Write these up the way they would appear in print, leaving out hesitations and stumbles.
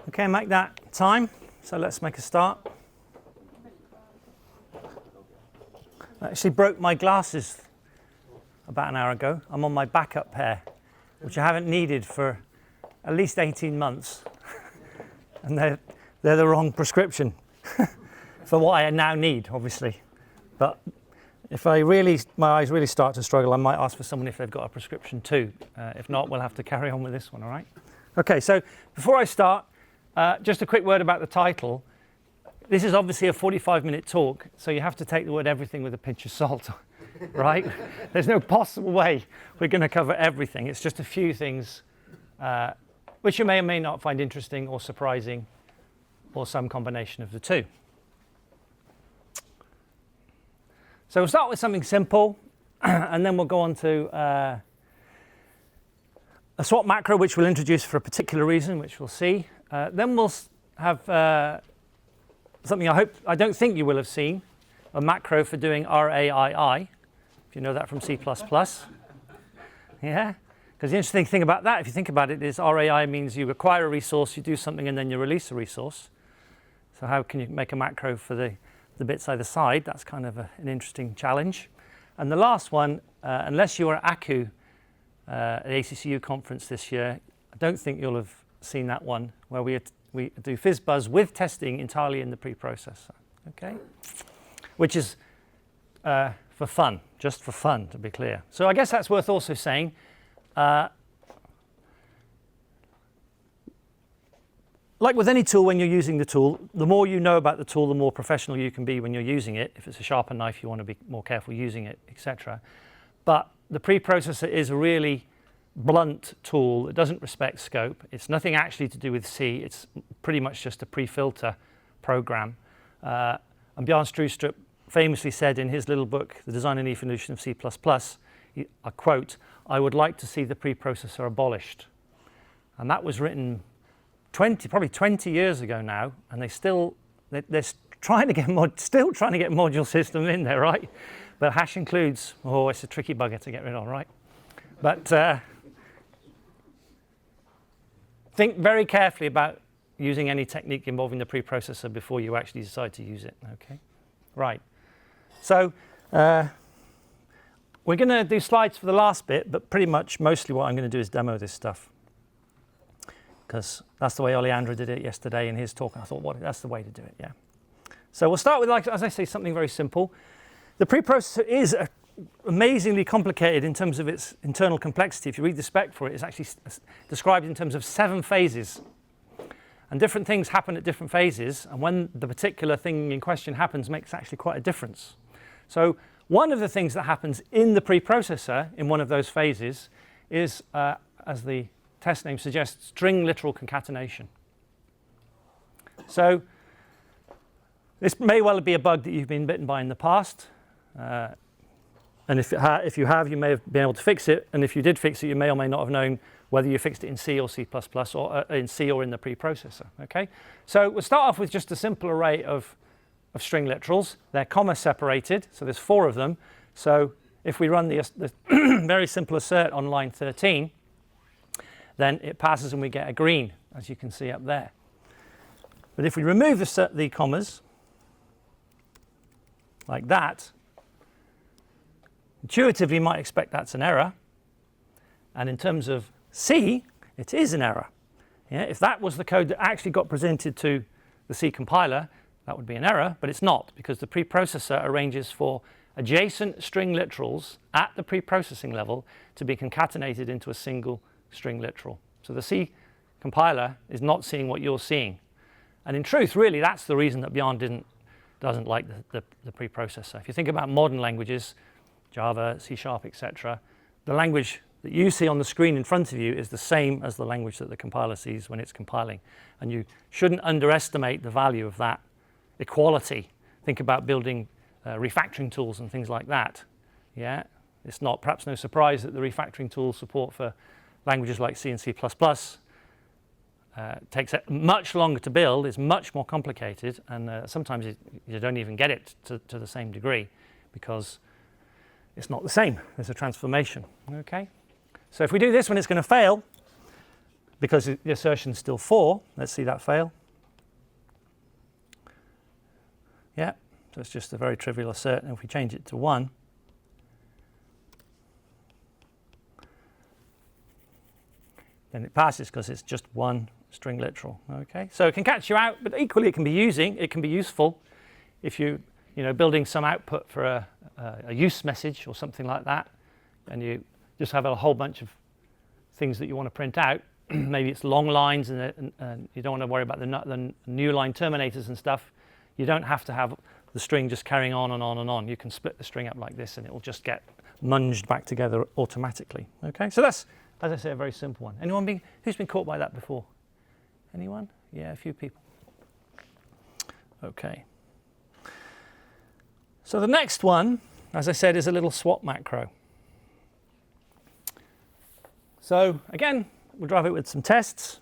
Okay, make that time. So let's make a start. I actually broke my glasses about an hour ago. I'm on my backup pair, which I haven't needed for at least 18 months. And they're the wrong prescription for what I now need, obviously. But if my eyes really start to struggle, I might ask for someone if they've got a prescription too. If not, we'll have to carry on with this one, all right? Okay, so before I start, just a quick word about the title. This is obviously a 45-minute talk, so you have to take the word everything with a pinch of salt, right? There's no possible way we're going to cover everything. It's just a few things which you may or may not find interesting or surprising, or some combination of the two. So we'll start with something simple, and then we'll go on to a swap macro, which we'll introduce for a particular reason, which we'll see. Then we'll have something I don't think you will have seen, a macro for doing RAII, if you know that from C++. Yeah, because the interesting thing about that, if you think about it, is RAI means you acquire a resource, you do something, and then you release a resource. So how can you make a macro for the bits either side? That's kind of an interesting challenge. And the last one, unless you were at ACU, at the ACCU conference this year, I don't think you'll have seen that one, where we do FizzBuzz with testing entirely in the preprocessor, okay? Which is for fun, just for fun, to be clear. So I guess that's worth also saying. Like with any tool, when you're using the tool, the more you know about the tool, the more professional you can be when you're using it. If it's a sharper knife, you want to be more careful using it, etc. But the preprocessor is a really blunt tool. It doesn't respect scope. It's nothing actually to do with C. It's pretty much just a pre-filter program. And Bjørn Strustrup famously said in his little book, The Design and Evolution of C++, I quote, "I would like to see the preprocessor abolished." And that was written probably 20 years ago now, and they're still trying to get module system in there, right? But hash includes, it's a tricky bugger to get rid of, right? But think very carefully about using any technique involving the preprocessor before you actually decide to use it, okay? Right. So we're going to do slides for the last bit, but pretty much mostly what I'm going to do is demo this stuff, because that's the way Oleandro did it yesterday in his talk, and I thought, that's the way to do it, yeah. So we'll start with, like, as I say, something very simple. The preprocessor is amazingly complicated in terms of its internal complexity. If you read the spec for it, it's actually described in terms of 7 phases. And different things happen at different phases, and when the particular thing in question happens makes actually quite a difference. So one of the things that happens in the preprocessor in one of those phases is, as the test name suggests, string literal concatenation. So this may well be a bug that you've been bitten by in the past. And if you have, you may have been able to fix it. And if you did fix it, you may or may not have known whether you fixed it in C or C++, or in C or in the preprocessor. Okay. So we'll start off with just a simple array of string literals. They're comma separated, so there's 4 of them. So if we run the very simple assert on line 13, then it passes and we get a green, as you can see up there. But if we remove the commas, like that, intuitively you might expect that's an error. And in terms of C, it is an error. Yeah, if that was the code that actually got presented to the C compiler, that would be an error, but it's not, because the preprocessor arranges for adjacent string literals at the preprocessing level to be concatenated into a single string literal. So the C compiler is not seeing what you're seeing. And in truth, really, that's the reason that Bjørn doesn't like the preprocessor. If you think about modern languages, Java, C#, etc., the language that you see on the screen in front of you is the same as the language that the compiler sees when it's compiling. And you shouldn't underestimate the value of that equality. Think about building refactoring tools and things like that. Yeah, it's perhaps no surprise that the refactoring tools support for languages like C and C++ takes much longer to build, is much more complicated, and sometimes you don't even get it to the same degree because it's not the same. There's a transformation. Okay, so if we do this when it's going to fail, because the assertion is still 4. Let's see that fail. Yeah, so it's just a very trivial assert, and if we change it to 1, then it passes because it's just one string literal. Okay, so it can catch you out, but equally it can be useful if you're building some output for a use message or something like that, and you just have a whole bunch of things that you want to print out. Maybe it's long lines, and you don't want to worry about the new line terminators and stuff. You don't have to have the string just carrying on and on and on. You can split the string up like this, and it will just get munged back together automatically. Okay, so that's, as I say, a very simple one. Anyone who's been caught by that before? Anyone? Yeah, a few people. Okay. So the next one, as I said, is a little swap macro. So again, we'll drive it with some tests.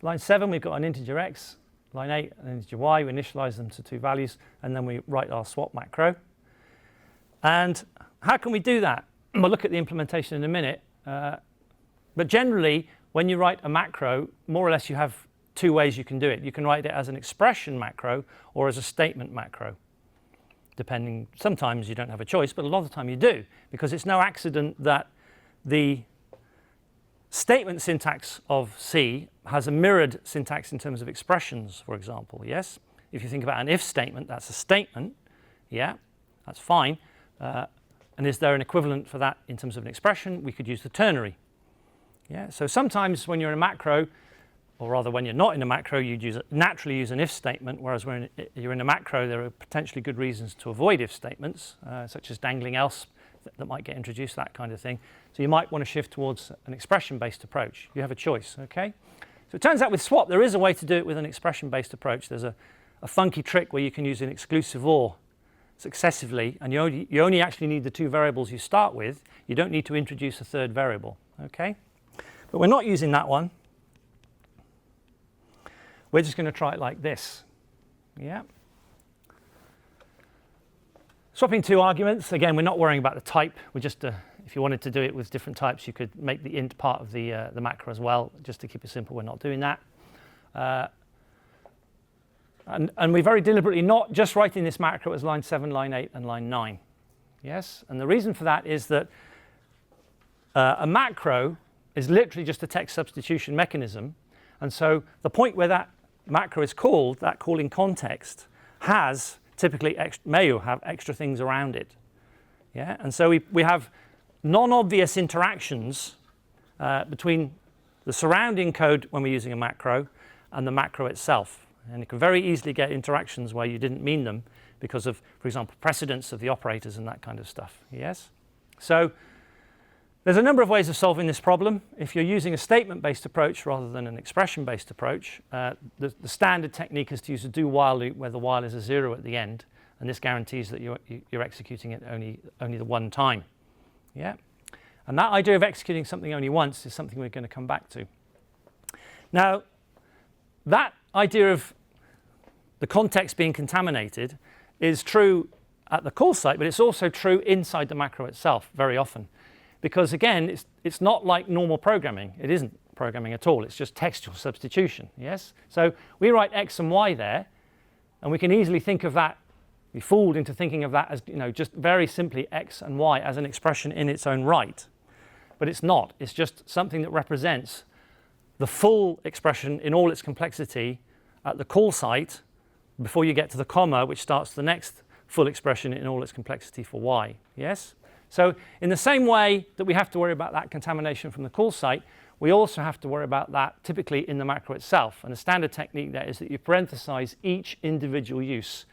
Line 7, we've got an integer x. Line 8, an integer y. We initialize them to 2 values, and then we write our swap macro. And how can we do that? We'll look at the implementation in a minute. But generally, when you write a macro, more or less you have 2 ways you can do it. You can write it as an expression macro or as a statement macro. Depending, sometimes you don't have a choice, but a lot of the time you do, because it's no accident that the statement syntax of C has a mirrored syntax in terms of expressions, for example. Yes, if you think about an if statement, that's a statement. Yeah, that's fine. And is there an equivalent for that in terms of an expression? We could use the ternary. Yeah, so sometimes when you're in a macro, or rather when you're not in a macro, you'd naturally use an if statement, whereas when you're in a macro, there are potentially good reasons to avoid if statements, such as dangling else that might get introduced, that kind of thing. So you might want to shift towards an expression-based approach. You have a choice, okay? So it turns out with swap, there is a way to do it with an expression-based approach. There's a funky trick where you can use an exclusive OR successively, and you only actually need the 2 variables you start with. You don't need to introduce a 3rd variable, okay? But we're not using that one. We're just going to try it like this. Yeah. Swapping 2 arguments. Again, we're not worrying about the type. We're just, if you wanted to do it with different types, you could make the int part of the macro as well. Just to keep it simple, we're not doing that. And we're very deliberately not just writing this macro as line 7, line 8, and line 9. Yes, and the reason for that is that a macro is literally just a text substitution mechanism. And so the point where that macro is called, that calling context, has typically may have extra things around it. Yeah, and so we have non-obvious interactions between the surrounding code when we're using a macro and the macro itself. And you can very easily get interactions where you didn't mean them because of, for example, precedence of the operators and that kind of stuff. Yes? So there's a number of ways of solving this problem. If you're using a statement-based approach rather than an expression-based approach, the standard technique is to use a do-while loop where the while is a 0 at the end, and this guarantees that you're executing it only the one time. Yeah? And that idea of executing something only once is something we're going to come back to. Now, that idea of the context being contaminated is true at the call site, but it's also true inside the macro itself very often. Because again, it's not like normal programming. It isn't programming at all. It's just textual substitution, yes? So we write x and y there, and we can easily think of that, be fooled into thinking of that as, just very simply x and y as an expression in its own right. But it's not. It's just something that represents the full expression in all its complexity at the call site before you get to the comma, which starts the next full expression in all its complexity for y, yes? So in the same way that we have to worry about that contamination from the call site, we also have to worry about that typically in the macro itself. And the standard technique there is that you parenthesize each individual use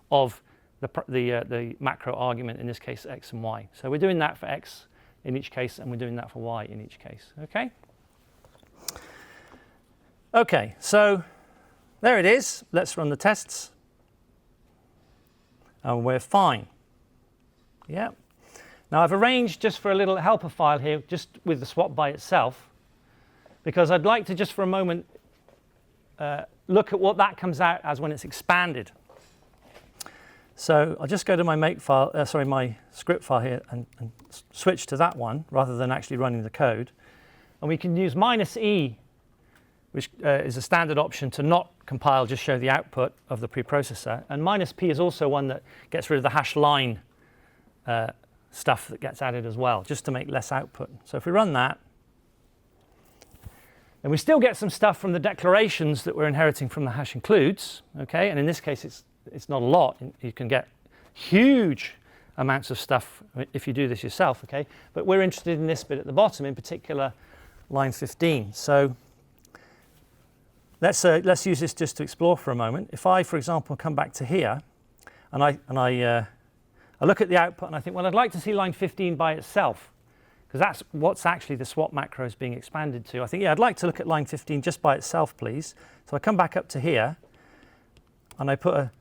of the macro argument, in this case x and y. So we're doing that for x in each case, and we're doing that for y in each case. Okay? Okay, so there it is. Let's run the tests. And we're fine. Yeah. Now I've arranged just for a little helper file here, just with the swap by itself, because I'd like to just for a moment look at what that comes out as when it's expanded. So I'll just go to my make file, my script file here, and switch to that one rather than actually running the code. And we can use -e which is a standard option to not compile, just show the output of the preprocessor. And -p is also one that gets rid of the hash line stuff that gets added as well, just to make less output. So if we run that, then we still get some stuff from the declarations that we're inheriting from the hash includes, okay? And in this case, it's not a lot. You can get huge amounts of stuff if you do this yourself, okay? But we're interested in this bit at the bottom, in particular, line 15. So let's use this just to explore for a moment. If I, for example, come back to here, and I look at the output, and I think, well, I'd like to see line 15 by itself, because that's what's actually the swap macro is being expanded to. I think, yeah, I'd like to look at line 15 just by itself, please. So I come back up to here, and I put a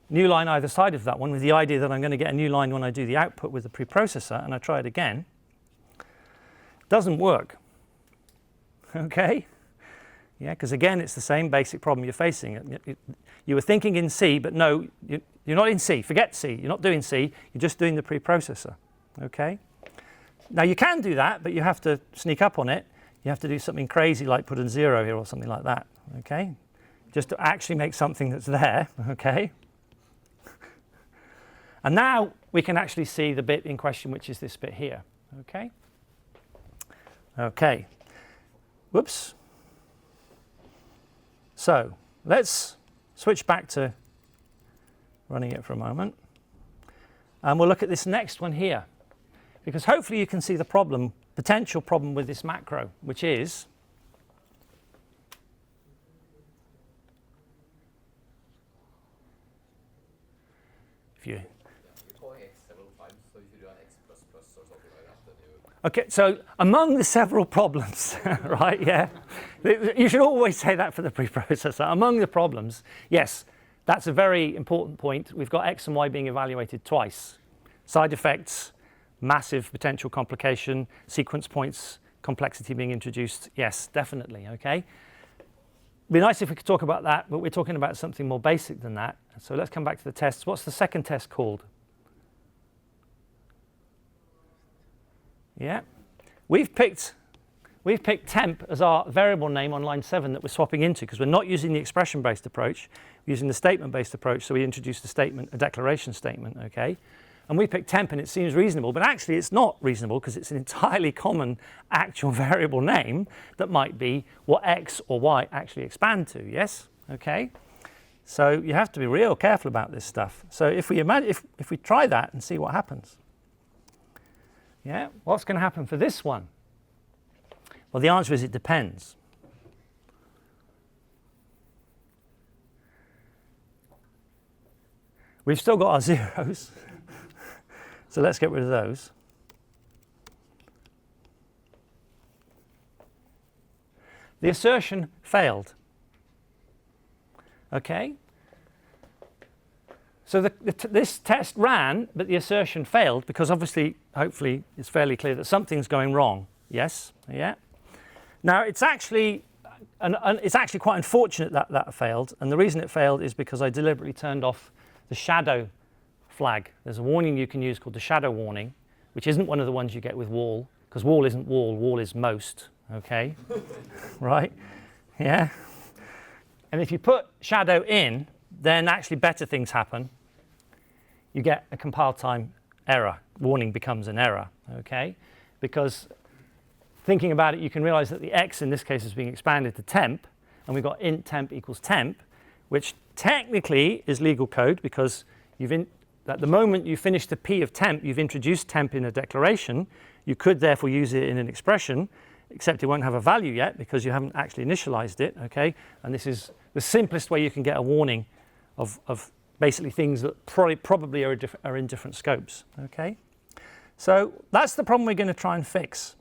new line either side of that one with the idea that I'm going to get a new line when I do the output with the preprocessor, and I try it again. Doesn't work. Okay? Yeah, because again, it's the same basic problem you're facing. You were thinking in C, but no, you're not in C. Forget C. You're not doing C. You're just doing the preprocessor. Okay? Now, you can do that, but you have to sneak up on it. You have to do something crazy like put a 0 here or something like that. Okay? Just to actually make something that's there. Okay? And now we can actually see the bit in question, which is this bit here. Okay? Okay. Whoops. So let's switch back to running it for a moment. And we'll look at this next one here, because hopefully you can see the problem, potential problem with this macro, which is if you okay, so among the several problems, right, yeah, you should always say that for the preprocessor. Among the problems, yes, that's a very important point. We've got X and Y being evaluated twice. Side effects, massive potential complication, sequence points, complexity being introduced, yes, definitely, okay? It'd be nice if we could talk about that, but we're talking about something more basic than that. So let's come back to the tests. What's the second test called? Yeah, we've picked temp as our variable name on line 7 that we're swapping into, because we're not using the expression-based approach, we're using the statement-based approach, so we introduced a declaration statement, okay? And we picked temp, and it seems reasonable, but actually it's not reasonable, because it's an entirely common actual variable name that might be what X or Y actually expand to, yes? Okay? So you have to be real careful about this stuff. So if we try that and see what happens. Yeah, what's going to happen for this one? Well, the answer is it depends. We've still got our zeros, so let's get rid of those. The assertion failed. Okay? So this test ran, but the assertion failed because obviously, hopefully, it's fairly clear that something's going wrong. Yes? Yeah? Now, it's actually quite unfortunate that that failed. And the reason it failed is because I deliberately turned off the shadow flag. There's a warning you can use called the shadow warning, which isn't one of the ones you get with wall, because wall isn't wall is most. Okay? Right? Yeah? And if you put shadow in, then actually better things happen. You get a compile time error. Warning becomes an error, okay? Because thinking about it, you can realize that the X in this case is being expanded to temp, and we've got int temp equals temp, which technically is legal code because at the moment you finish the P of temp, you've introduced temp in a declaration. You could therefore use it in an expression, except it won't have a value yet because you haven't actually initialized it, okay? And this is the simplest way you can get a warning of basically things that probably are in different scopes, okay? So that's the problem we're going to try and fix.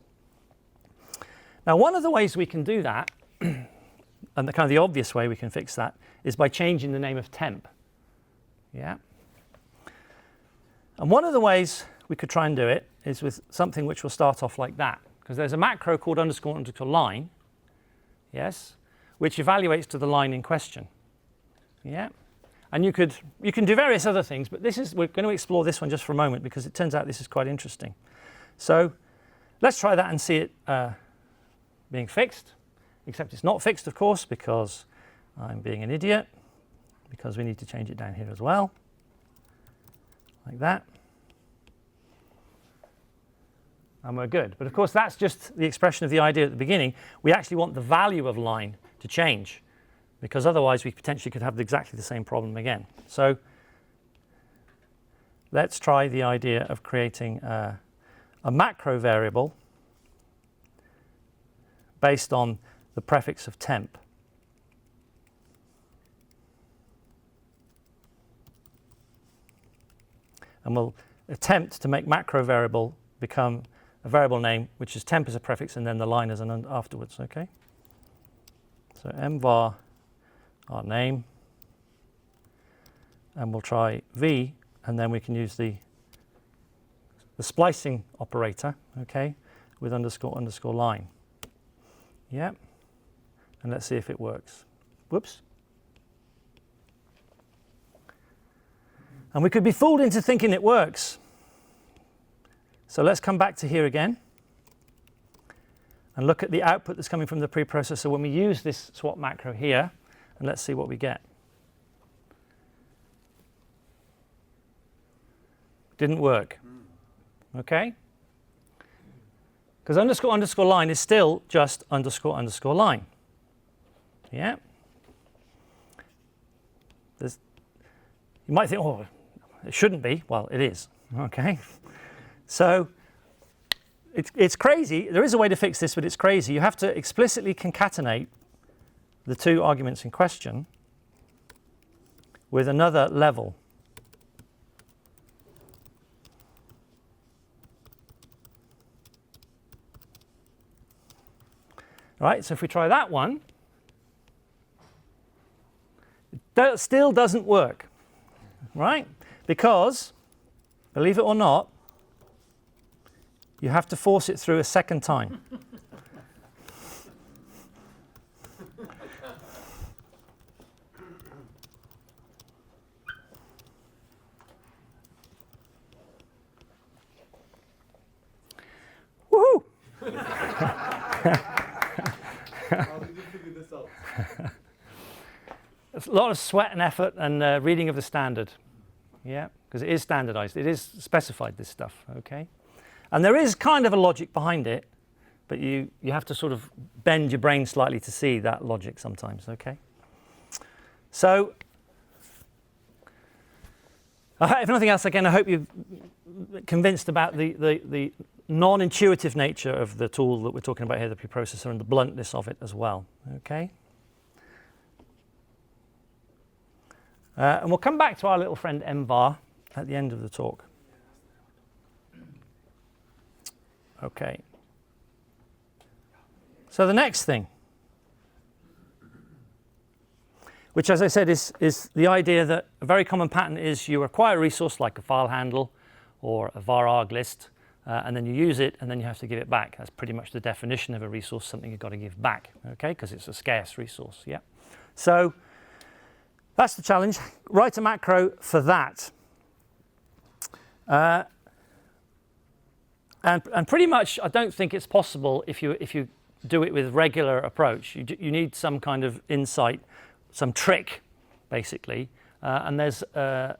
Now, one of the ways we can do that, and the obvious way we can fix that, is by changing the name of temp, yeah? And one of the ways we could try and do it is with something which will start off like that, because there's a macro called __line, yes, which evaluates to the line in question, yeah? And you can do various other things, but we're going to explore this one just for a moment because it turns out this is quite interesting. So let's try that and see it being fixed. except it's not fixed, of course, because I'm being an idiot, because we need to change it down here as well, like that. And we're good. But of course, that's just the expression of the idea at the beginning. We actually want the value of line to change, because otherwise we potentially could have exactly the same problem again. So let's try the idea of creating a macro variable based on the prefix of temp. And we'll attempt to make macro variable become a variable name, which is temp as a prefix and then the line as an afterwards, okay? So mvar our name, and we'll try v, and then we can use the splicing operator, okay, with underscore underscore line. Yeah, and let's see if it works. Whoops. And we could be fooled into thinking it works. So let's come back to here again and look at the output that's coming from the preprocessor when we use this swap macro here, and let's see what we get. Didn't work. Okay? Because underscore underscore line is still just underscore underscore line. Yeah? You might think, oh, it shouldn't be. Well, it is. Okay? So it's crazy. There is a way to fix this, but it's crazy. You have to explicitly concatenate the two arguments in question with another level. Right, so if we try that one, it still doesn't work, right? Because, believe it or not, you have to force it through a second time. Woohoo! How did you figure this out? It's a lot of sweat and effort and reading of the standard. Yeah, because it is standardized. It is specified, this stuff, okay? And there is kind of a logic behind it, but you have to sort of bend your brain slightly to see that logic sometimes, okay? So, if nothing else, again, I hope you're convinced about the non-intuitive nature of the tool that we're talking about here, the preprocessor, and the bluntness of it as well, okay? And we'll come back to our little friend mvar at the end of the talk. Okay. So the next thing, which, as I said, is the idea that a very common pattern is you acquire a resource like a file handle or a var arg list, and then you use it, and then you have to give it back. That's pretty much the definition of a resource, something you've got to give back, okay, because it's a scarce resource, yeah. So that's the challenge. Write a macro for that. And pretty much, I don't think it's possible if you do it with regular approach. You need some kind of insight, some trick, basically. And there's a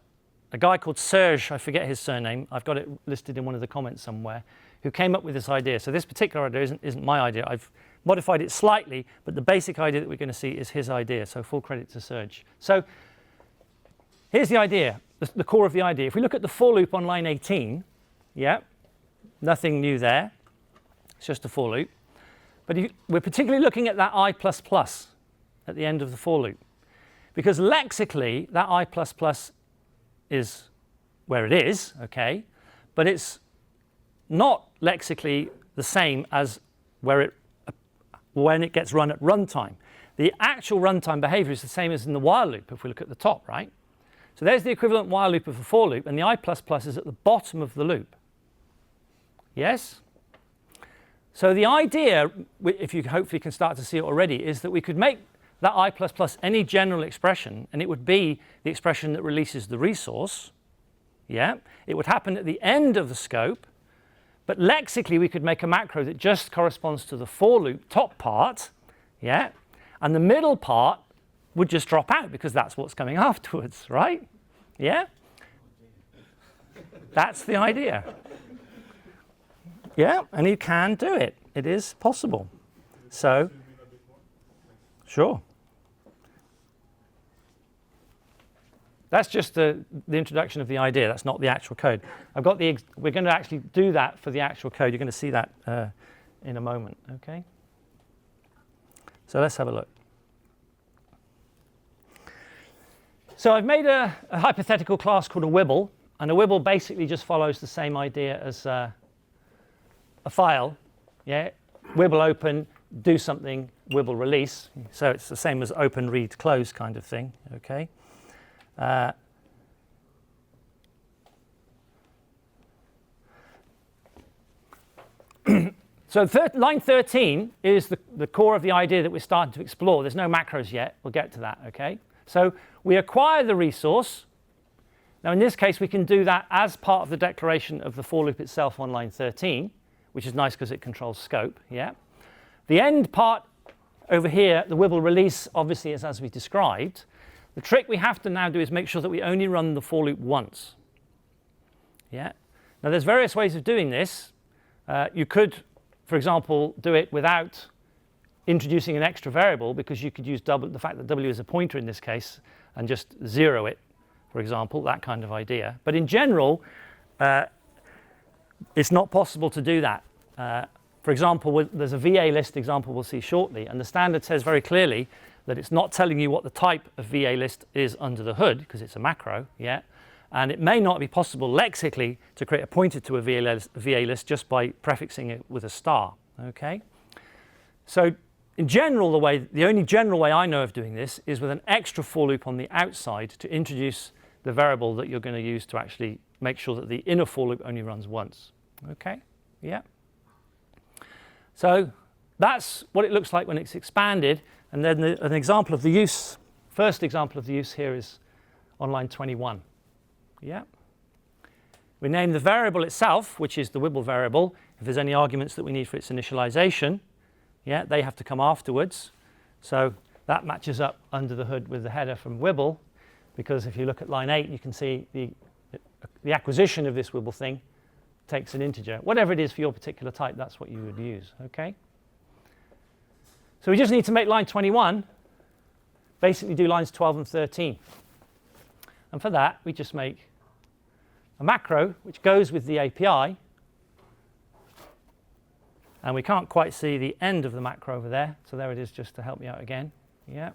guy called Serge, I forget his surname, I've got it listed in one of the comments somewhere, who came up with this idea. So this particular idea isn't my idea. I've modified it slightly, but the basic idea that we're going to see is his idea. So full credit to Serge. So here's the idea, the core of the idea. If we look at the for loop on line 18, yeah, nothing new there. It's just a for loop. But we're particularly looking at that I++ at the end of the for loop. Because lexically, that I++ is where it is, okay? But it's not lexically the same as when it gets run at runtime. The actual runtime behavior is the same as in the while loop, if we look at the top, right? So there's the equivalent while loop of the for loop, and the I++ is at the bottom of the loop. Yes? So the idea, if you hopefully can start to see it already, is that we could make that I++ any general expression, and it would be the expression that releases the resource. Yeah? It would happen at the end of the scope, but lexically we could make a macro that just corresponds to the for loop top part, Yeah? And the middle part would just drop out because that's what's coming afterwards, right? Yeah? That's the idea. Yeah, and you can do it. It is possible. So, sure. That's just the introduction of the idea. That's not the actual code. I've got we're going to actually do that for the actual code. You're going to see that in a moment, okay? So let's have a look. So I've made a hypothetical class called a wibble, and a wibble basically just follows the same idea as a file. Yeah, wibble open, do something, wibble release. So it's the same as open, read, close kind of thing, okay? So line 13 is the core of the idea that we're starting to explore. There's no macros yet. We'll get to that, okay? So we acquire the resource. Now, in this case, we can do that as part of the declaration of the for loop itself on line 13, which is nice because it controls scope, yeah? The end part over here, the wibble release, obviously, is as we described. The trick we have to now do is make sure that we only run the for loop once. Yeah. Now, there's various ways of doing this. You could, for example, do it without introducing an extra variable, because you could use the fact that w is a pointer in this case and just zero it, for example, that kind of idea. But in general, it's not possible to do that. For example, there's a VA list example we'll see shortly, and the standard says very clearly that it's not telling you what the type of VA list is under the hood, because it's a macro, yeah? And it may not be possible lexically to create a pointer to a VA list just by prefixing it with a star, okay? So in general, the only general way I know of doing this is with an extra for loop on the outside to introduce the variable that you're going to use to actually make sure that the inner for loop only runs once, okay? Yeah. So that's what it looks like when it's expanded. And then an example of the use, first example of the use here is on line 21. Yeah. We name the variable itself, which is the wibble variable. If there's any arguments that we need for its initialization, yeah, they have to come afterwards. So that matches up under the hood with the header from wibble, because if you look at line 8, you can see the acquisition of this wibble thing takes an integer. Whatever it is for your particular type, that's what you would use, okay? So we just need to make line 21 basically do lines 12 and 13. And for that, we just make a macro which goes with the API. And we can't quite see the end of the macro over there. So there it is, just to help me out again. Yeah.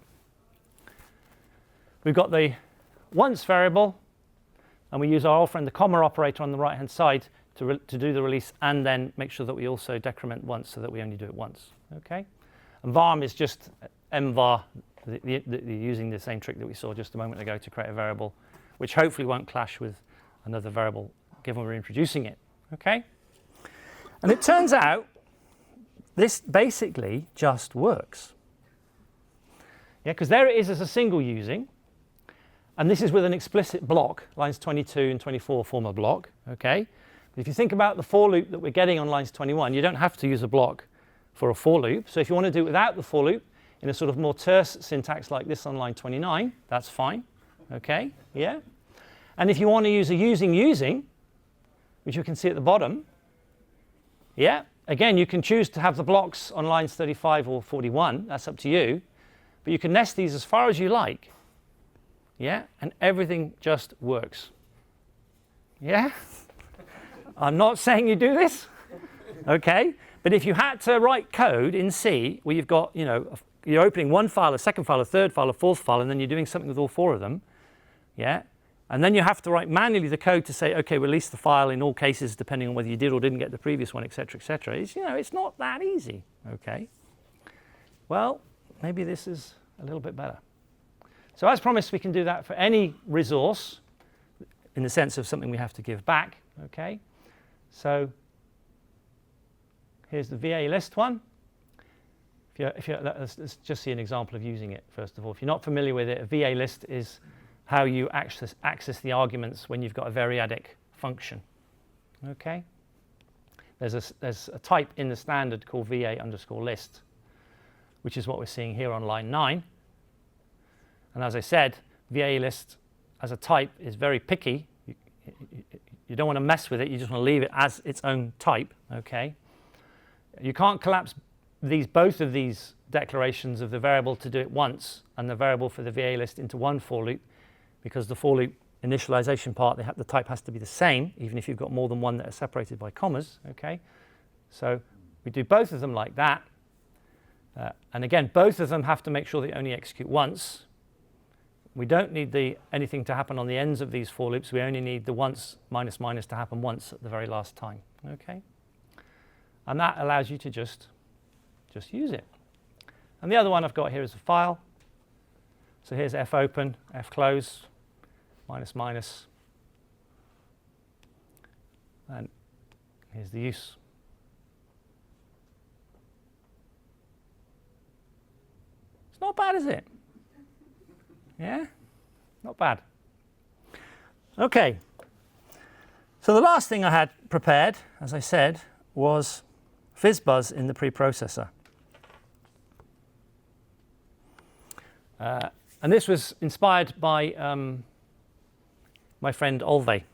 We've got the once variable. And we use our old friend, the comma operator on the right-hand side to do the release, and then make sure that we also decrement once so that we only do it once. Okay. And varm is just mvar, using the same trick that we saw just a moment ago to create a variable, which hopefully won't clash with another variable given we're introducing it. Okay? And it turns out this basically just works. Yeah, because there it is as a single using, and this is with an explicit block. Lines 22 and 24 form a block. Okay? But if you think about the for loop that we're getting on lines 21, you don't have to use a block for a for loop. So if you want to do it without the for loop in a sort of more terse syntax like this on line 29, that's fine. Okay? Yeah? And if you want to use a using, which you can see at the bottom, yeah, again, you can choose to have the blocks on lines 35 or 41. That's up to you. But you can nest these as far as you like. Yeah? And everything just works. Yeah? I'm not saying you do this. Okay? But if you had to write code in C where you've got, you're opening one file, a second file, a third file, a fourth file, and then you're doing something with all four of them, yeah? And then you have to write manually the code to say, okay, release the file in all cases, depending on whether you did or didn't get the previous one, et cetera, et cetera. It's not that easy, okay? Well, maybe this is a little bit better. So as promised, we can do that for any resource in the sense of something we have to give back, okay? So here's the VA list one. Let's just see an example of using it, first of all. If you're not familiar with it, a VA list is how you access the arguments when you've got a variadic function. Okay? There's a type in the standard called VA_list, which is what we're seeing here on line 9. And as I said, VA list as a type is very picky. You don't want to mess with it. You just want to leave it as its own type. Okay. You can't collapse both of these declarations of the variable to do it once and the variable for the VA list into one for loop, because the for loop initialization part, the type has to be the same, even if you've got more than one that are separated by commas. Okay. So we do both of them like that. And again, both of them have to make sure they only execute once. We don't need anything to happen on the ends of these for loops. We only need the once minus minus to happen once at the very last time. Okay? And that allows you to just use it. And the other one I've got here is a file. So here's fopen, fclose, minus minus. And here's the use. It's not bad, is it? Yeah, not bad. Okay, so the last thing I had prepared, as I said, was FizzBuzz in the preprocessor. And this was inspired by my friend Olve.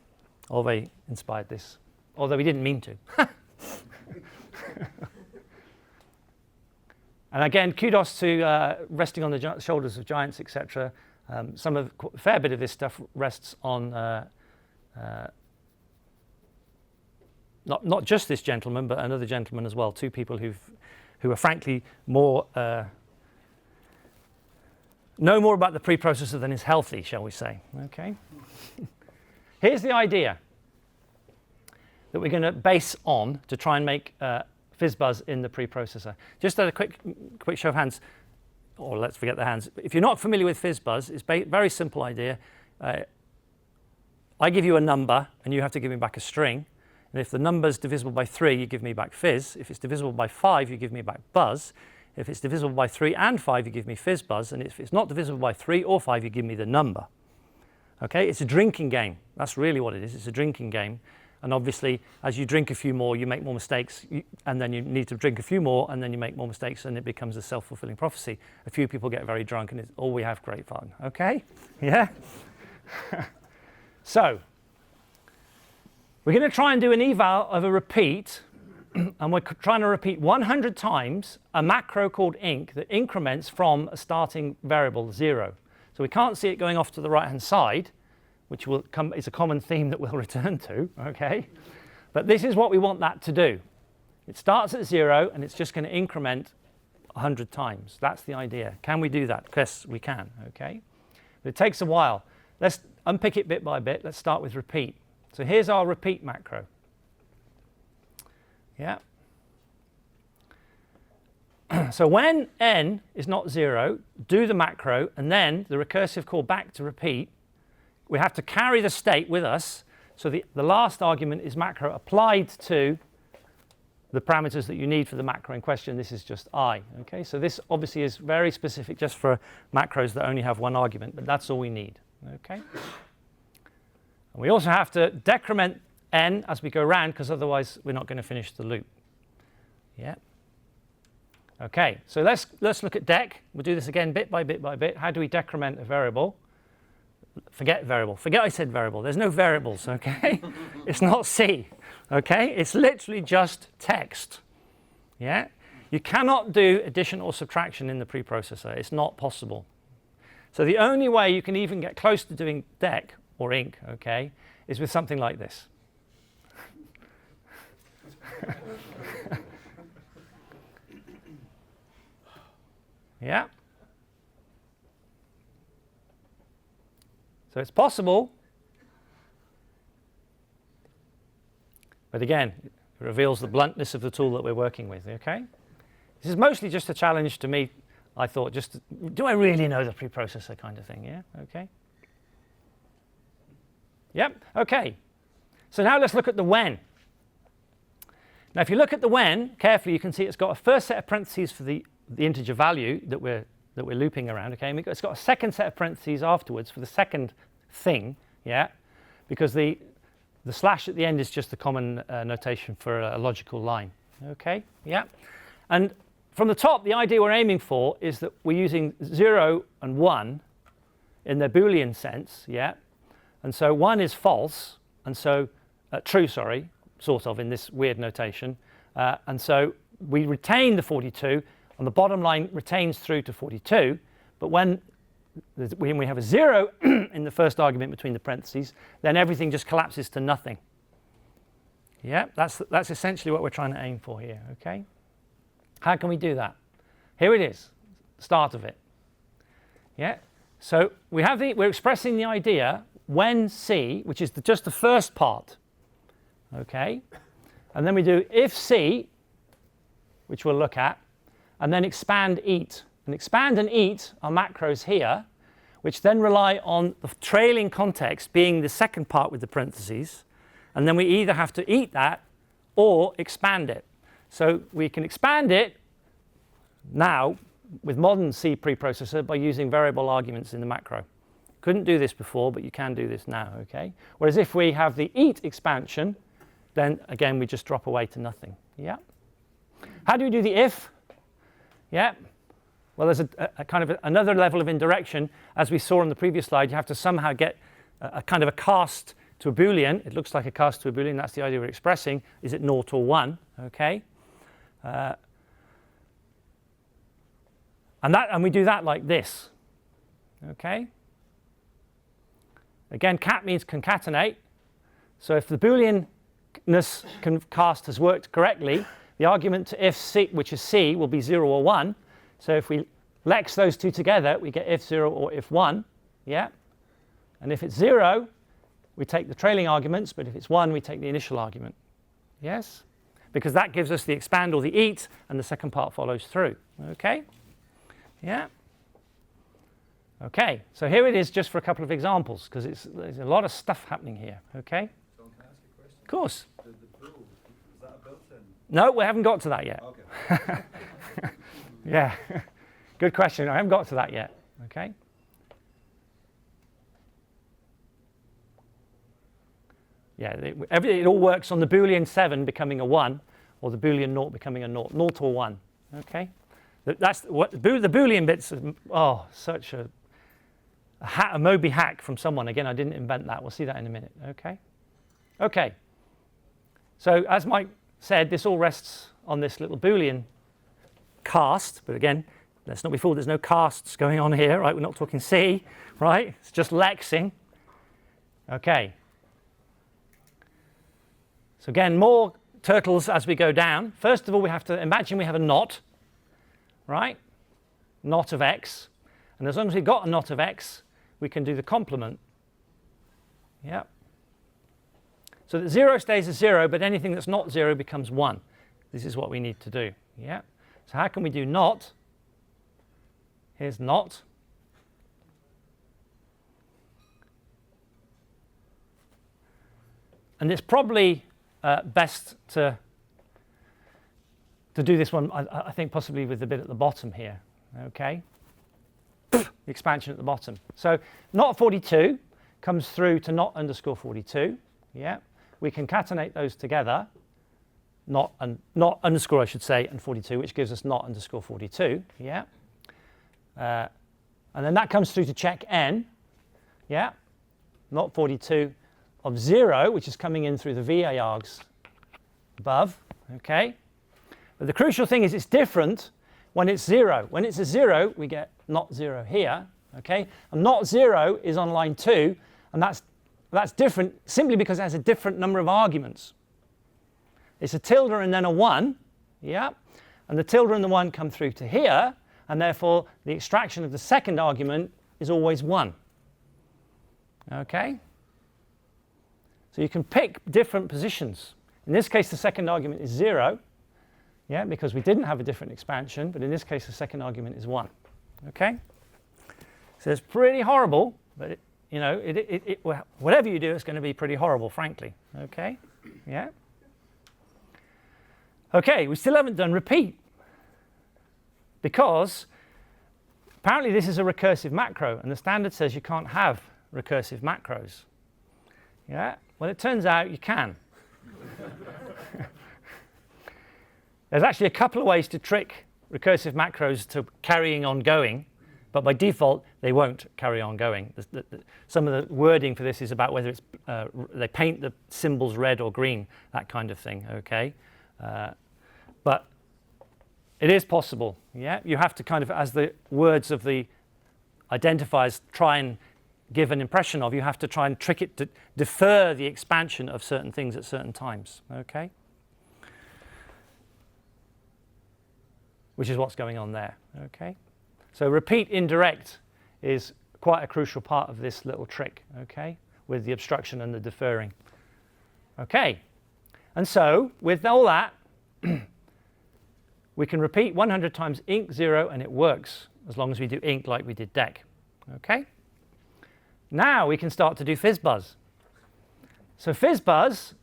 Olve inspired this, although he didn't mean to. And again, kudos to resting on the shoulders of giants, etc. A fair bit of this stuff rests on not just this gentleman, but another gentleman as well. Two people who are frankly know more about the preprocessor than is healthy, shall we say? Okay. Here's the idea that we're going to base on to try and make FizzBuzz in the preprocessor. Just a quick show of hands. Or let's forget the hands. If you're not familiar with FizzBuzz, it's a very simple idea. I give you a number, and you have to give me back a string. And if the number's divisible by 3, you give me back fizz. If it's divisible by 5, you give me back buzz. If it's divisible by 3 and 5, you give me FizzBuzz. And if it's not divisible by 3 or 5, you give me the number. Okay, it's a drinking game. That's really what it is. It's a drinking game. And obviously, as you drink a few more, you make more mistakes, and then you need to drink a few more, and then you make more mistakes, and it becomes a self-fulfilling prophecy. A few people get very drunk, and it's, oh, we have great fun. Okay? Yeah? So, we're going to try and do an eval of a repeat, and we're trying to repeat 100 times a macro called inc that increments from a starting variable, 0. So we can't see it going off to the right-hand side, which is a common theme that we'll return to, okay? But this is what we want that to do. It starts at 0, and it's just going to increment 100 times. That's the idea. Can we do that? Yes, we can, okay? But it takes a while. Let's unpick it bit by bit. Let's start with repeat. So here's our repeat macro. Yeah. So when n is not 0, do the macro, and then the recursive call back to repeat. We have to carry the state with us. So the last argument is macro applied to the parameters that you need for the macro in question. This is just I. Okay, so this obviously is very specific just for macros that only have one argument, but that's all we need. Okay. And we also have to decrement n as we go around, because otherwise we're not going to finish the loop. Yeah. Okay, so let's look at dec. We'll do this again bit by bit by bit. How do we decrement a variable? Forget variable. Forget I said variable. There's no variables, okay? It's not C, okay? It's literally just text, yeah? You cannot do addition or subtraction in the preprocessor. It's not possible. So the only way you can even get close to doing dec or inc, okay, is with something like this. Yeah? So it's possible, but again, it reveals the bluntness of the tool that we're working with, okay? This is mostly just a challenge to me, I thought, do I really know the preprocessor kind of thing, yeah? Okay. Yep, okay. So now let's look at the when. Now if you look at the when carefully, you can see it's got a first set of parentheses for the integer value that we're looping around, okay? And it's got a second set of parentheses afterwards for the second thing, yeah? Because the slash at the end is just the common notation for a logical line, okay? Yeah? And from the top, the idea we're aiming for is that we're using 0 and 1 in their Boolean sense, yeah? And so 1 is false, and so true, sorry, sort of in this weird notation. And so we retain the 42, and the bottom line retains through to 42. But when we have a 0 in the first argument between the parentheses, then everything just collapses to nothing. Yeah, that's essentially what we're trying to aim for here, okay? How can we do that? Here it is, start of it. Yeah, so we're expressing the idea when C, which is just the first part, okay? And then we do if C, which we'll look at, and then expand eat. And expand and eat are macros here, which then rely on the trailing context being the second part with the parentheses. And then we either have to eat that or expand it. So we can expand it now with modern C preprocessor by using variable arguments in the macro. Couldn't do this before, but you can do this now, okay? Whereas if we have the eat expansion, then again we just drop away to nothing. Yeah. How do we do the if? Yeah. Well, there's a kind of another level of indirection. As we saw on the previous slide, you have to somehow get a kind of a cast to a Boolean. It looks like a cast to a Boolean. That's the idea we're expressing. Is it 0 or 1? Okay. And we do that like this. Okay. Again, cat means concatenate. So if the Booleanness cast has worked correctly, the argument to if C, which is C, will be 0 or 1. So if we lex those two together, we get if 0 or if 1. Yeah. And if it's 0, we take the trailing arguments, but if it's 1, we take the initial argument. Yes? Because that gives us the expand or the eat, and the second part follows through. Okay? Yeah? Okay, so here it is just for a couple of examples, because there's a lot of stuff happening here. Okay? John, can I ask you a question? Of course. The bool, is that a built-in? No, we haven't got to that yet. Okay. Yeah. Good question. I haven't got to that yet. Okay? Yeah, it all works on the Boolean 7 becoming a 1, or the Boolean 0 becoming a 0, 0 or 1. Okay? That's what the Boolean bits are, such a Moby hack from someone. Again, I didn't invent that. We'll see that in a minute. Okay? Okay. So as Mike said, this all rests on this little Boolean cast. But again, let's not be fooled. There's no casts going on here, right? We're not talking C, right? It's just lexing. Okay. So again, more turtles as we go down. First of all, we have to imagine we have a not, right? Not of x. And as long as we've got a not of x, we can do the complement. Yeah. So that 0 stays as 0, but anything that's not 0 becomes 1. This is what we need to do. Yeah. So how can we do not? Here's not. And it's probably best to do this one, I think, possibly with the bit at the bottom here. Okay. The expansion at the bottom. So not 42 comes through to not underscore 42. Yeah. We concatenate those together. Not underscore, I should say, and 42, which gives us not underscore 42. Yeah. And then that comes through to check n. Yeah. Not 42 of 0, which is coming in through the VA args above. Okay. But the crucial thing is it's different when it's 0. When it's a 0, we get not 0 here. Okay. And not 0 is on line 2, and that's different simply because it has a different number of arguments. It's a tilde and then a 1, yeah, and the tilde and the 1 come through to here, and therefore the extraction of the second argument is always 1. Okay? So you can pick different positions. In this case, the second argument is 0, yeah, because we didn't have a different expansion, but in this case, the second argument is 1. Okay? So it's pretty horrible, but whatever you do, it's going to be pretty horrible, frankly. Okay? Yeah? Okay, we still haven't done repeat, because apparently this is a recursive macro, and the standard says you can't have recursive macros. Yeah? Well, it turns out you can. There's actually a couple of ways to trick recursive macros to carrying on going, but by default, they won't carry on going. Some of the wording for this is about whether it's they paint the symbols red or green, that kind of thing, okay? But it is possible, yeah? You have to kind of, as the words of the identifiers try and give an impression of, you have to try and trick it to defer the expansion of certain things at certain times, okay? Which is what's going on there, okay? So repeat indirect is quite a crucial part of this little trick, okay, with the obstruction and the deferring. Okay, and so with all that, we can repeat 100 times inc 0 and it works, as long as we do inc like we did dec, okay? Now we can start to do FizzBuzz. So FizzBuzz,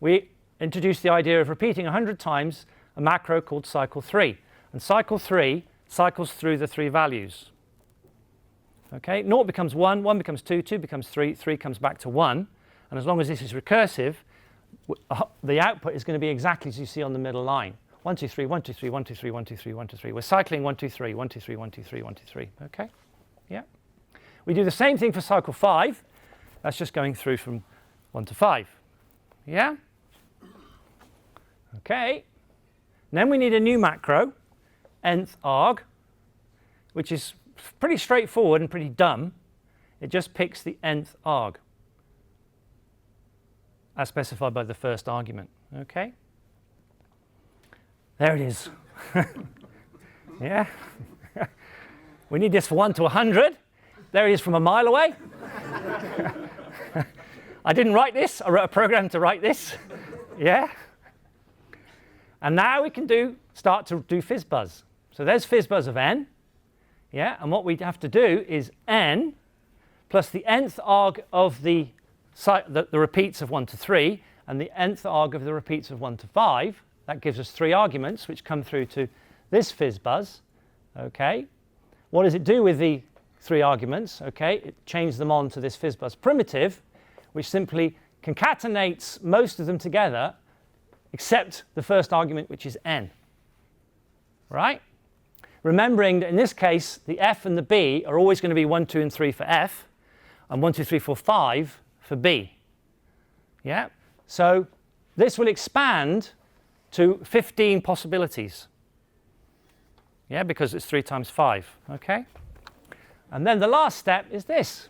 we introduced the idea of repeating 100 times a macro called cycle 3. And cycle 3 cycles through the 3 values. Okay, 0 becomes 1, 1 becomes 2, 2 becomes 3, 3 comes back to 1. And as long as this is recursive, the output is going to be exactly as you see on the middle line. 1, 2, 3, 1, 2, 3, 1, 2, 3, 1, 2, 3, 1, 2, 3. We're cycling 1, 2, 3, 1, 2, 3, 1, 2, 3, 1, 2, 3. Okay? Yeah. We do the same thing for cycle 5. That's just going through from 1 to 5. Yeah? Okay. And then we need a new macro, nth arg, which is pretty straightforward and pretty dumb. It just picks the nth arg as specified by the first argument. Okay? There it is. Yeah? We need this for 1 to 100. There it is from a mile away. I didn't write this. I wrote a program to write this. Yeah? And now we can start to do FizzBuzz. So there's FizzBuzz of n. Yeah? And what we have to do is n plus the nth arg of the repeats of 1 to 3 and the nth arg of the repeats of 1 to 5. That gives us 3 arguments which come through to this FizzBuzz. Okay? What does it do with the 3 arguments? Okay, it changes them on to this FizzBuzz primitive, which simply concatenates most of them together except the first argument, which is n. Right? Remembering that in this case, the f and the b are always going to be 1, 2, and 3 for f, and 1, 2, 3, 4, 5 for b. Yeah? So this will expand to 15 possibilities. Yeah, because it's 3 times 5. Okay? And then the last step is this.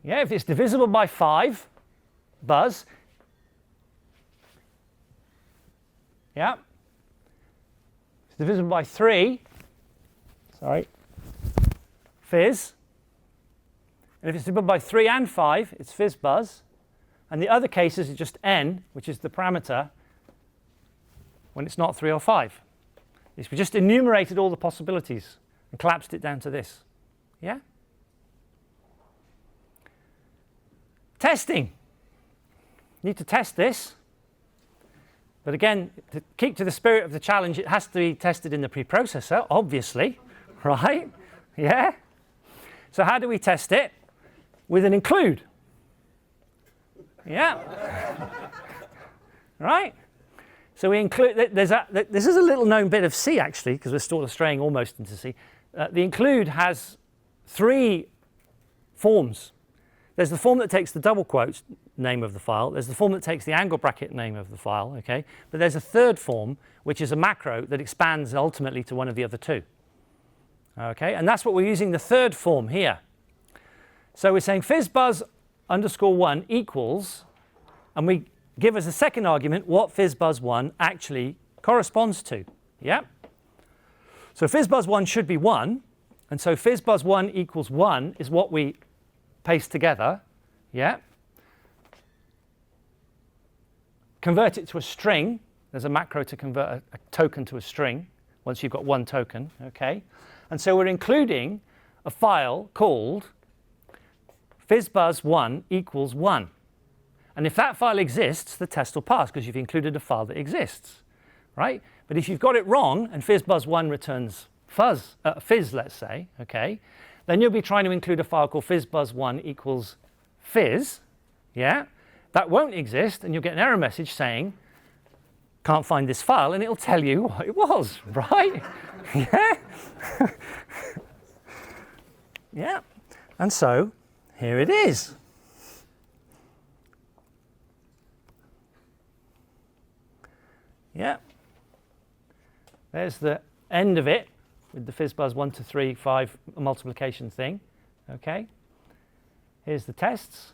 Yeah, if it's divisible by 5, buzz. Yeah. It's divisible by 3. Sorry. Fizz. And if it's divisible by 3 and 5, it's FizzBuzz. And the other cases is just n, which is the parameter when it's not 3 or 5. We just enumerated all the possibilities and collapsed it down to this. Yeah? Testing. You need to test this. But again, to keep to the spirit of the challenge, it has to be tested in the preprocessor, obviously. Right? Yeah? So how do we test it? With an include. Yeah? Right? So we include, this is a little known bit of C actually, because we're still straying almost into C. The include has 3 forms. There's the form that takes the double quotes name of the file. There's the form that takes the angle bracket name of the file, okay? But there's a third form, which is a macro that expands ultimately to one of the other 2. Okay, and that's what we're using the third form here. So we're saying FizzBuzz underscore 1 equals, and we give us a second argument what FizzBuzz 1 actually corresponds to. Yeah? So FizzBuzz 1 should be 1, and so FizzBuzz 1 equals 1 is what we paste together. Yeah? Convert it to a string. There's a macro to convert a token to a string once you've got 1 token. Okay? And so we're including a file called FizzBuzz 1 equals 1. And if that file exists, the test will pass because you've included a file that exists, right? But if you've got it wrong and FizzBuzz 1 returns fizz, let's say, okay, then you'll be trying to include a file called FizzBuzz 1 equals fizz, yeah? That won't exist, and you'll get an error message saying can't find this file, and it'll tell you what it was, right? Yeah? Yeah. And so here it is. Yeah. There's the end of it with the FizzBuzz 1 to 3, 5 multiplication thing. Okay. Here's the tests.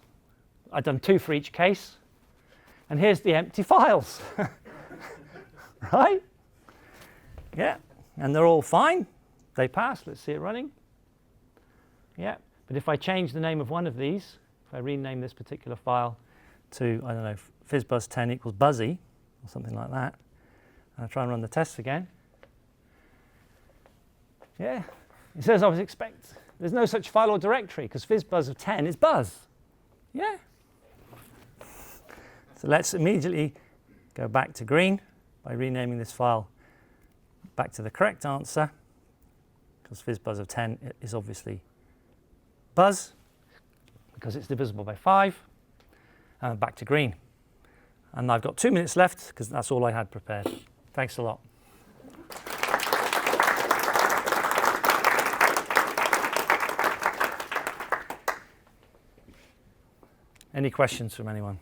I've done 2 for each case. And here's the empty files. Right? Yeah. And they're all fine. They pass. Let's see it running. Yeah. But if I change the name of one of these, if I rename this particular file to, I don't know, FizzBuzz 10 equals Buzzy, or something like that, and I try and run the tests again, yeah, it says I was expect. There's no such file or directory because FizzBuzz of 10 is Buzz. Yeah. So let's immediately go back to green by renaming this file back to the correct answer, because FizzBuzz of 10 is obviously Buzz, because it's divisible by 5, and back to green. And I've got 2 minutes left because that's all I had prepared. Thanks a lot. Any questions from anyone?